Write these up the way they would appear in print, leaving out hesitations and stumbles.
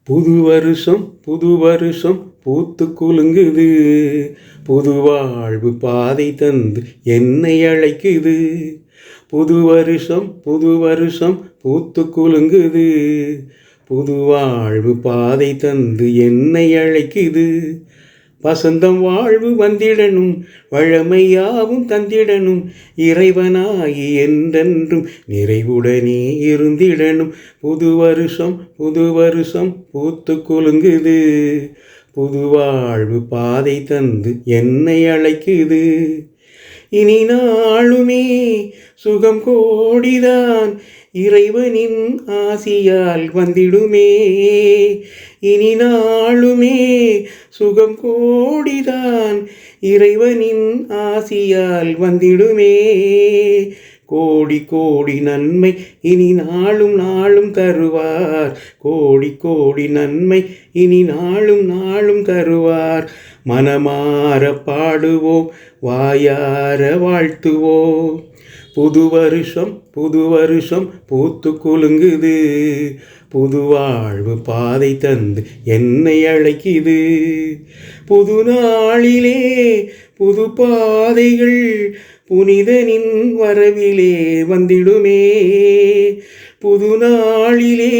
புது வருஷம் பூத்து குலுங்குது. புது வாழ்வு பாதை தந்து என்னை அழைக்குது. புது வருஷம் பூத்து குலுங்குது. புது வாழ்வு பாதை தந்து என்னை அழைக்குது. வசந்தம் வாழ்வு வந்திடணும், வழமையாவும் தந்திடணும். இறைவனாகி என்றென்றும் நிறைவுடனே இருந்திடணும். புது வருஷம் பூத்து குலுங்குது. புது வாழ்வு பாதை தந்து என்னை அழைக்குது. இனி நாளுமே சுகம் கோடிதான் இறைவனின் ஆசியால் வந்திடுமே. இனி நாளுமே சுகம் கோடிதான் இறைவனின் ஆசியால் வந்திடுமே. கோடி கோடி நன்மை இனி நாளும் தருவார். கோடி கோடி நன்மை இனி நாளும் தருவார். மனமார பாடுவோம், வாயார வாழ்த்துவோம். புது வருஷம் பூத்து குலுங்குது. புது வாழ்வு பாதை தந்து என்னை அழைக்குது. புது நாளிலே புது பாதைகள் புனிதனின் வரவிலே வந்திடுமே. புது நாளிலே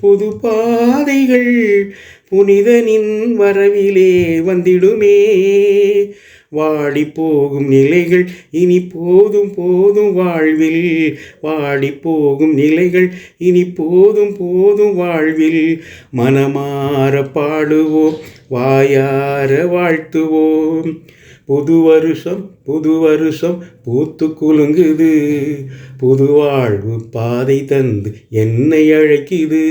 புது பாதைகள் புனிதனின் வரவிலே வந்திடுமே. வாடி போகும் நிலைகள் இனி போதும் வாழ்வில். வாடி போகும் நிலைகள் இனி போதும் வாழ்வில். மனமார பாடுவோம், வாயார வாழ்த்துவோம். புது வருஷம் பூத்து குலுங்குது. புது வாழ்வு பாதை தந்து என்னை அழைக்குது.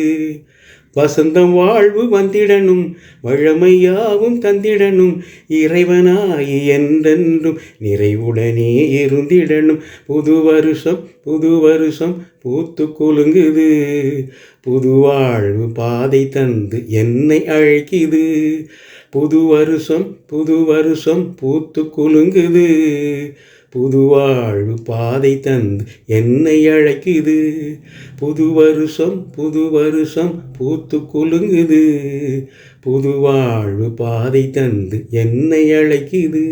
வசந்தம் வாழ்வு வந்திடணும், வழமையாவும் தந்திடணும். இறைவனாகி என்றென்றும் நிறைவுடனே இருந்திடணும். புது வருஷம் பூத்து குலுங்குது. புது வாழ்வு பாதை தந்து என்னை அழைக்குது. புது வருஷம் பூத்து குலுங்குது. புது வாழ்வு பாதை தந்து என்னை அழைக்குது. புது வருஷம் பூத்து குலுங்குது. புது வாழ்வு பாதை தந்து என்னை அழைக்குது.